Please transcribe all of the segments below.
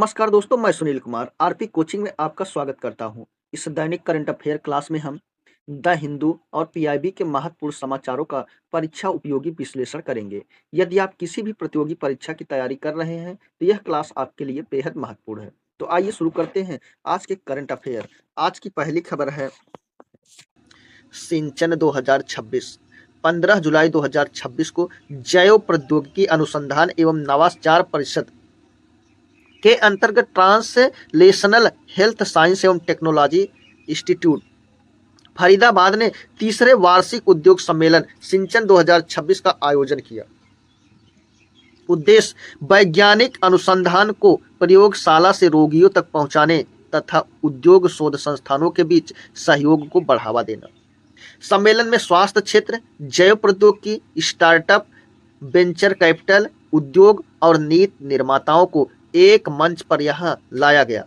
नमस्कार दोस्तों, मैं सुनील कुमार आरपी कोचिंग में आपका स्वागत करता हूं। इस दैनिक करंट अफेयर क्लास में हम द हिंदू और पीआईबी के महत्वपूर्ण समाचारों का परीक्षा उपयोगी विश्लेषण करेंगे। यदि आप किसी भी प्रतियोगी परीक्षा की तैयारी कर रहे हैं तो यह क्लास आपके लिए बेहद महत्वपूर्ण है। तो आइए शुरू करते हैं आज के करंट अफेयर। आज की पहली खबर है सिंचन 2026। 15 जुलाई 2026 को जैव प्रौद्योगिकी अनुसंधान एवं नवाचार परिषद के अंतर्गत ट्रांसलेशनल हेल्थ साइंस एवं टेक्नोलॉजी इंस्टीट्यूट फरीदाबाद ने तीसरे वार्षिक उद्योग सम्मेलन सिंचन 2026 का आयोजन किया। उद्देश्य वैज्ञानिक अनुसंधान को प्रयोगशाला से रोगियों तक पहुंचाने तथा उद्योग शोध संस्थानों के बीच सहयोग को बढ़ावा देना। सम्मेलन में स्वास्थ्य क्षेत्र, जैव प्रौद्योगिकी, स्टार्टअप, वेंचर कैपिटल, उद्योग और नीति निर्माताओं को एक मंच पर यहाँ लाया गया।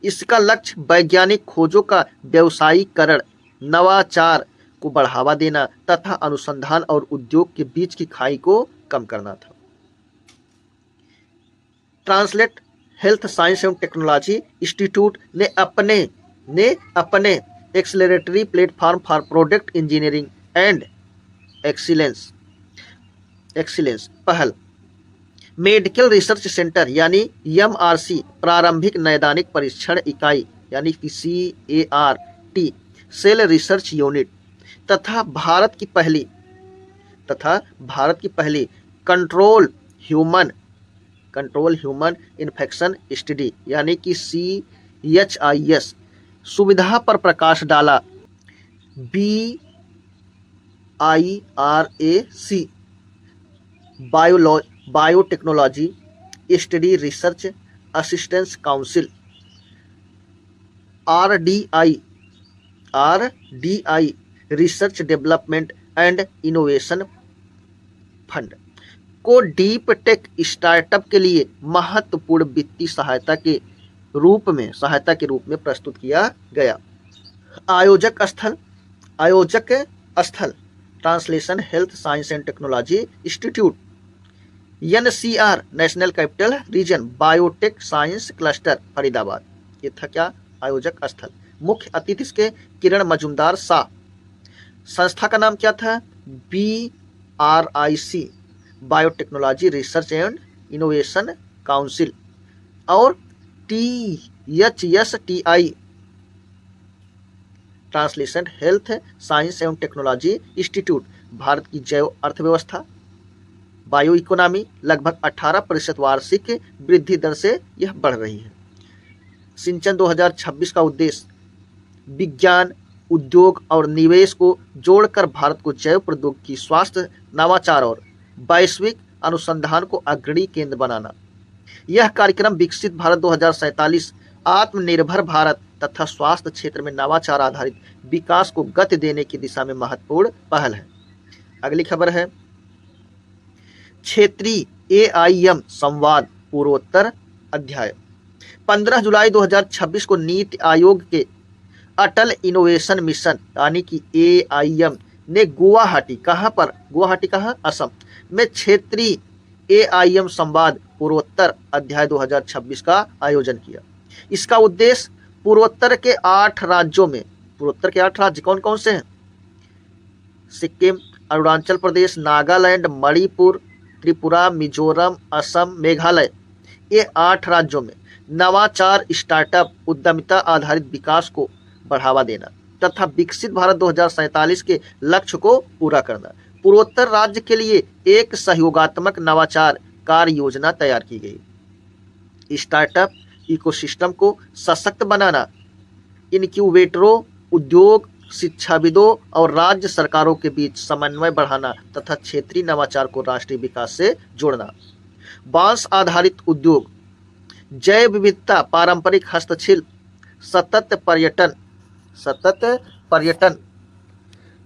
इसका लक्ष्य वैज्ञानिक खोजों का व्यावसायीकरण, नवाचार को बढ़ावा देना तथा अनुसंधान और उद्योग के बीच की खाई को कम करना था। ट्रांसलेट हेल्थ साइंस एवं टेक्नोलॉजी इंस्टीट्यूट ने अपने accelerator platform for product engineering and excellence पहल मेडिकल रिसर्च सेंटर यानी एमआरसी, प्रारंभिक नैदानिक परीक्षण इकाई यानी कि CAR-T, सेल रिसर्च यूनिट तथा भारत की पहली कंट्रोल ह्यूमन इन्फेक्शन स्टडी यानी कि CHIS सुविधा पर प्रकाश डाला। BIRAC biotechnology study research assistance council RDI research development and innovation fund को डीप टेक स्टार्टअप के लिए महत्वपूर्ण वित्तीय सहायता के रूप में प्रस्तुत किया गया। आयोजक स्थल translation health science and technology institute NCR, national capital region, biotech science cluster, Faridabad. ये था क्या आयोजक स्थल। मुख्य अतिथि के किरण मजूमदार शाह। संस्था का नाम क्या था? BRIC biotechnology research and innovation council और THSTI ट्रांसलेशन हेल्थ साइंस एवं टेक्नोलॉजी इंस्टीट्यूट। भारत की जैव अर्थव्यवस्था बायो इकोनॉमी लगभग 18% वार्षिक वृद्धि दर से यह बढ़ रही है। सिंचन 2026 का उद्देश्य विज्ञान, उद्योग और निवेश को जोड़कर भारत को जैव प्रौद्योगिकी, स्वास्थ्य, नवाचार और वैश्विक अनुसंधान को अग्रणी केंद्र बनाना। यह कार्यक्रम विकसित भारत 2047, आत्मनिर्भर भारत तथा स्वास्थ्य क्षेत्र में नवाचार आधारित विकास को गति देने की दिशा में महत्वपूर्ण पहल है। अगली खबर है क्षेत्रीय AIM संवाद पूर्वोत्तर अध्याय। 15 जुलाई 2026 को नीति आयोग के अटल इनोवेशन मिशन यानी कि AIM ने गुवाहाटी असम में क्षेत्रीय AIM संवाद पूर्वोत्तर अध्याय 2026 का आयोजन किया। इसका उद्देश्य पूर्वोत्तर के 8 राज्य कौन कौन से हैं? सिक्किम, अरुणाचल प्रदेश, नागालैंड, मणिपुर, त्रिपुरा, मिजोरम, असम, मेघालय, ये 8 राज्यों में नवाचार, स्टार्टअप, उद्यमिता आधारित विकास को बढ़ावा देना तथा विकसित भारत 2047 के लक्ष्य को पूरा करना। पूर्वोत्तर राज्य के लिए एक सहयोगात्मक नवाचार कार्य योजना तैयार की गई। स्टार्टअप इकोसिस्टम को सशक्त बनाना, इनक्यूबेटरों, उद्योग, शिक्षाविदों और राज्य सरकारों के बीच समन्वय बढ़ाना तथा क्षेत्रीय नवाचार को राष्ट्रीय विकास से जोड़ना। बांस आधारित उद्योग, जैव विविधता, पारंपरिक हस्तशिल्प, सतत पर्यटन,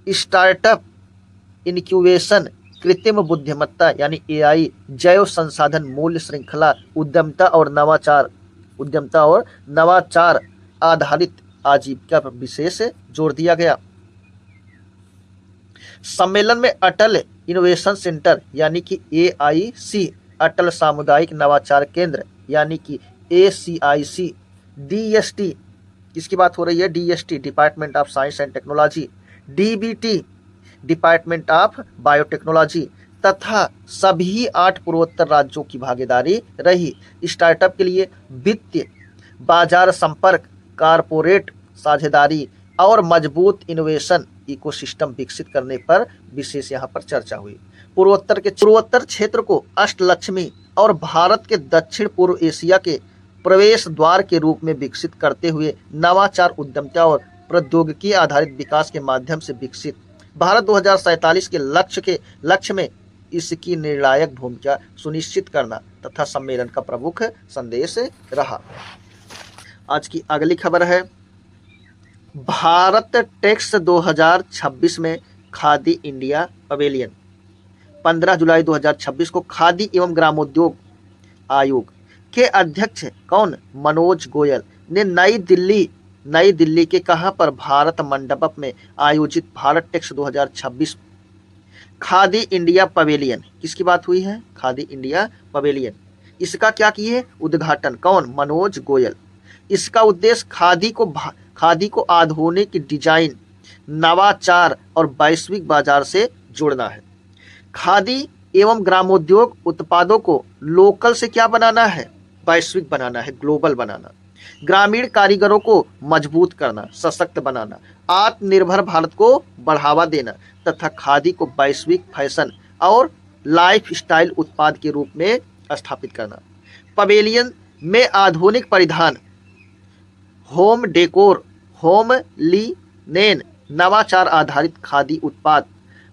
स्टार्टअप इनक्यूबेशन, कृत्रिम बुद्धिमत्ता यानी AI, जैव संसाधन मूल्य श्रृंखला, उद्यमिता और नवाचार आधारित आजीविका पर विशेष जोर दिया गया। सम्मेलन में अटल इनोवेशन सेंटर यानी कि AIC, अटल सामुदायिक नवाचार केंद्र यानी कि ACIC, DST, किसकी बात हो रही है, DST department of science and technology, DBT department of biotechnology तथा सभी 8 पूर्वोत्तर राज्यों की भागीदारी रही। स्टार्टअप के लिए वित्तीय, बाजार संपर्क, कारपोरेट साझेदारी और मजबूत इनोवेशन इकोसिस्टम विकसित करने पर विशेष यहाँ पर चर्चा हुई। पूर्वोत्तर क्षेत्र को अष्टलक्ष्मी और भारत के दक्षिण पूर्व एशिया के प्रवेश द्वार के रूप में विकसित करते हुए नवाचार, उद्यमिता और प्रौद्योगिकी आधारित विकास के माध्यम से विकसित भारत 2047 के लक्ष्य में इसकी निर्णायक भूमिका सुनिश्चित करना तथा सम्मेलन का प्रमुख संदेश रहा। आज की अगली खबर है, भारत टेक्स 2026 में खादी इंडिया पवेलियन। 15 जुलाई 2026 को खादी एवं ग्रामोद्योग आयोग के अध्यक्ष कौन, मनोज गोयल ने नई दिल्ली के कहां पर, भारत मंडपम में आयोजित Bharat Tex 2026 Khadi India pavilion, किसकी बात हुई है, खादी इंडिया पवेलियन, इसका क्या किए, उद्घाटन, कौन, मनोज गोयल। इसका उद्देश्य खादी को आधुनिक डिजाइन, नवाचार और वैश्विक बाजार से जोड़ना है। खादी एवं ग्रामोद्योग उत्पादों को लोकल से क्या बनाना है, वैश्विक बनाना है, ग्लोबल बनाना। ग्रामीण कारीगरों को मजबूत करना, सशक्त बनाना, आत्मनिर्भर भारत को बढ़ावा देना तथा खादी को वैश्विक फैशन और लाइफस्टाइल उत्पाद के रूप में स्थापित करना। पवेलियन में आधुनिक परिधान, होम डेकोर, होम लिनेन, नवाचार आधारित खादी उत्पाद,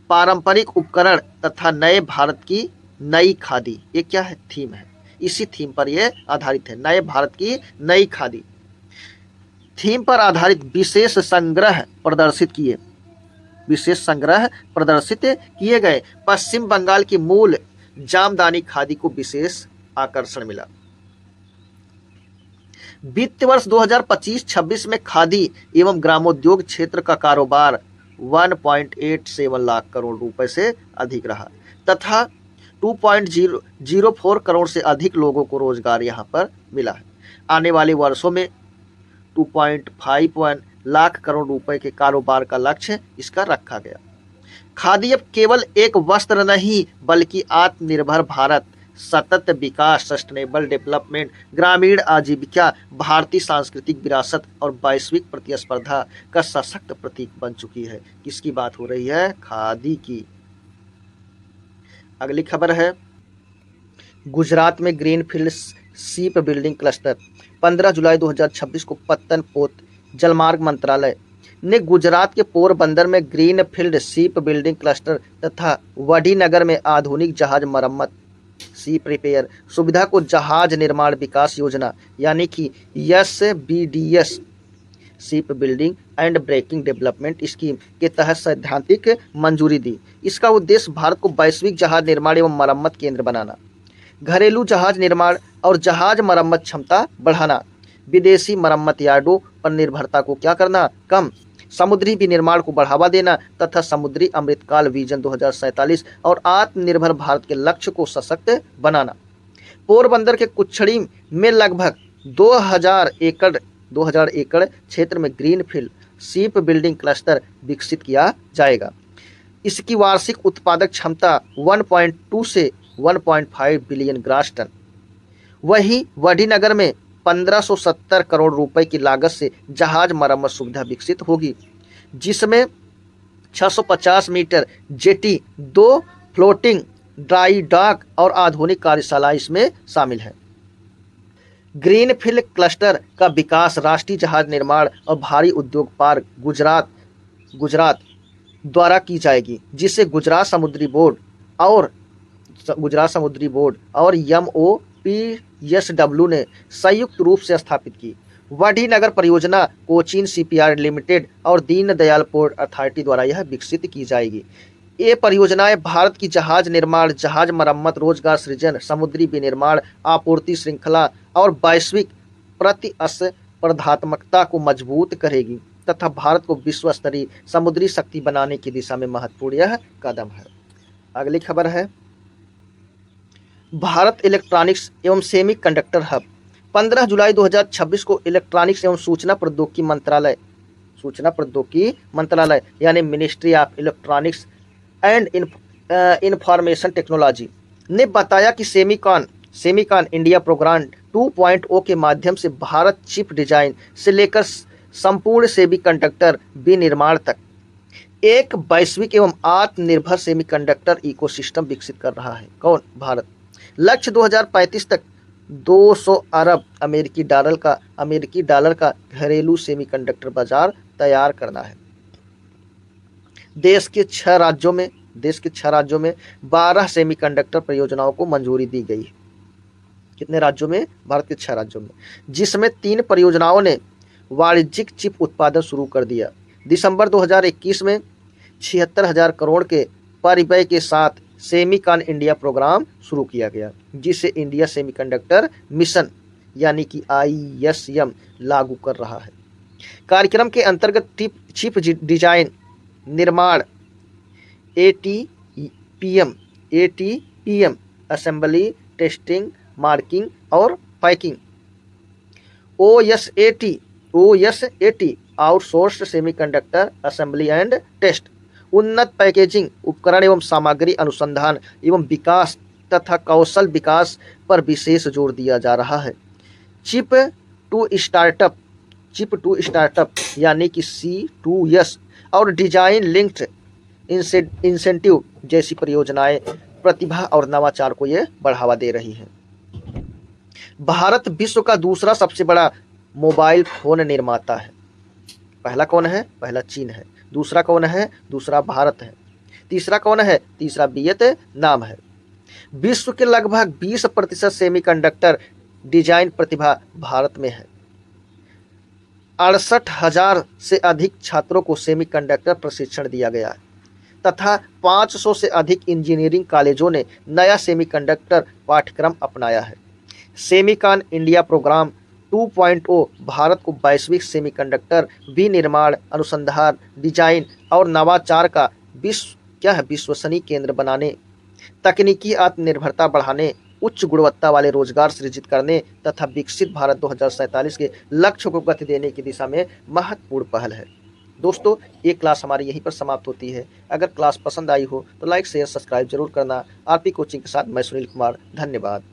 पारंपरिक उपकरण तथा नए भारत की नई खादी, ये क्या है, थीम है, इसी थीम पर यह आधारित है, नए भारत की नई खादी थीम पर आधारित विशेष संग्रह प्रदर्शित किए गए। पश्चिम बंगाल की मूल जामदानी खादी को विशेष आकर्षण मिला। वित्त वर्ष 2025-26 में खादी एवं ग्रामोद्योग क्षेत्र का कारोबार 1.87 लाख करोड़ रुपए से अधिक रहा तथा 2.04 करोड़ से अधिक लोगों को रोजगार यहां पर मिला है। आने वाले वर्षों में 2.51 लाख करोड़ रुपए के कारोबार का लक्ष्य इसका रखा गया। खादी अब केवल एक वस्त्र नहीं बल्कि आत्मनिर्भर भारत, सतत विकास, सस्टेनेबल डेवलपमेंट, ग्रामीण आजीविका, भारतीय सांस्कृतिक विरासत और वैश्विक प्रतिस्पर्धा का सशक्त प्रतीक बन चुकी है। किसकी बात हो रही है, खादी की। अगली खबर है, गुजरात में ग्रीनफील्ड शिप बिल्डिंग क्लस्टर। 15 जुलाई 2026 को पत्तनपोत जलमार्ग मंत्रालय ने गुजरात के पोरबंदर में ग्रीनफील्ड शिप बिल्डिंग क्लस्टर तथा वडीनगर में आधुनिक जहाज मरम्मत शिप रिपेयर सुविधा को जहाज निर्माण विकास योजना यानी कि SBDS ship building and breaking development scheme के तहत सैद्धांतिक मंजूरी दी। इसका उद्देश्य भारत को वैश्विक जहाज निर्माण एवं मरम्मत केंद्र बनाना, घरेलू जहाज निर्माण और जहाज मरम्मत क्षमता बढ़ाना, विदेशी मरम्मत यार्डों पर निर्भरता को क्या करना, कम, समुद्री विनिर्माण को बढ़ावा देना तथा समुद्री अमृतकाल विजन 2047 और आत्मनिर्भर भारत के लक्ष्य को सशक्त बनाना। पोरबंदर के कुच्छड़ी में लगभग 2000 एकड़ क्षेत्र में ग्रीनफील्ड शिप बिल्डिंग क्लस्टर विकसित किया जाएगा। इसकी वार्षिक उत्पादक क्षमता 1.2 से 1.5 बिलियन ग्रास टन। वहीं वडीनगर में 1570 करोड़ रुपए की लागत से जहाज मरम्मत सुविधा विकसित होगी, जिसमें 650 metre jetty, 2 floating dry dock और आधुनिक कार्यशाला इसमें शामिल है। ग्रीनफील्ड क्लस्टर का विकास राष्ट्रीय जहाज निर्माण और भारी उद्योग पार्क गुजरात द्वारा की जाएगी, जिसे गुजरात समुद्री बोर्ड और MOPSW ने संयुक्त रूप से स्थापित की। वडीनगर परियोजना कोचीन शिपयार्ड लिमिटेड और दीनदयाल पोर्ट अथॉरिटी द्वारा यह विकसित की जाएगी। ये परियोजनाएं भारत की जहाज निर्माण, जहाज मरम्मत, रोजगार सृजन, समुद्री विनिर्माण, आपूर्ति श्रृंखला और वैश्विक प्रतिस्पर्धात्मकता को मजबूत करेगी तथा भारत को विश्व स्तरीय समुद्री शक्ति बनाने की दिशा में महत्वपूर्ण यह कदम है। अगली खबर है, भारत इलेक्ट्रॉनिक्स एवं सेमीकंडक्टर हब। 15 जुलाई 2026 को इलेक्ट्रॉनिक्स एवं सूचना प्रौद्योगिकी मंत्रालय यानी ministry of electronics and information technology ने बताया कि सेमीकॉन इंडिया प्रोग्राम 2.0 के माध्यम से भारत चिप डिजाइन से लेकर संपूर्ण सेमीकंडक्टर विनिर्माण तक एक वैश्विक एवं आत्मनिर्भर सेमीकंडक्टर इकोसिस्टम विकसित कर रहा है। कौन? भारत। लक्ष्य 2035 तक 200 अरब अमेरिकी डॉलर का घरेलू सेमीकंडक्टर बाजार तैयार करना है। देश के 6 राज्यों में 12 सेमीकंडक्टर परियोजनाओं को मंजूरी दी गई है। कितने राज्यों में? भारत के 6 राज्यों में, जिसमें 3 परियोजनाओं ने वाणिज्यिक चिप उत्पादन शुरू कर दिया। दिसंबर 2021 में 76,000 करोड़ के परिव्यय के साथ सेमीकॉन इंडिया प्रोग्राम शुरू किया गया, जिसे इंडिया सेमीकंडक्टर मिशन यानी कि ISM लागू कर रहा है। कार्यक्रम के अंतर्गत चिप डिजाइन, निर्माण, ATPM असेंबली, टेस्टिंग, मार्किंग और packing, OSAT outsourced semiconductor assembly and test, उन्नत पैकेजिंग, उपकरण एवं सामग्री अनुसंधान एवं विकास तथा कौशल विकास पर विशेष जोर दिया जा रहा है। चिप टू स्टार्टअप यानी कि C2S और डिजाइन लिंक्ड इंसेंटिव जैसी परियोजनाएं प्रतिभा और नवाचार को ये बढ़ावा दे रही है। भारत विश्व का दूसरा सबसे बड़ा मोबाइल फोन निर्माता है। पहला कौन है? पहला चीन है। दूसरा कौन है? दूसरा भारत है। तीसरा कौन है? तीसरा वियतनाम है। विश्व के लगभग 20% सेमीकंडक्टर डिजाइन प्रतिभा भारत में है। 68,000 से अधिक छात्रों को सेमीकंडक्टर प्रशिक्षण दिया गया है तथा 500 से अधिक इंजीनियरिंग कॉलेजों ने नया सेमीकंडक्टर पाठ्यक्रम अपनाया है। सेमीकॉन इंडिया प्रोग्राम 2.0 भारत को वैश्विक सेमीकंडक्टर विनिर्माण, अनुसंधान, डिजाइन और नवाचार का विश्वसनीय केंद्र बनाने, तकनीकी आत्मनिर्भरता बढ़ाने, उच्च गुणवत्ता वाले रोजगार सृजित करने तथा विकसित भारत 2047 के लक्ष्य को गति देने की दिशा में महत्वपूर्ण पहल है। दोस्तों, ये क्लास हमारी यहीं पर समाप्त होती है। अगर क्लास पसंद आई हो तो लाइक, शेयर, सब्सक्राइब जरूर करना। आरपी कोचिंग के साथ मैं सुनील कुमार, धन्यवाद।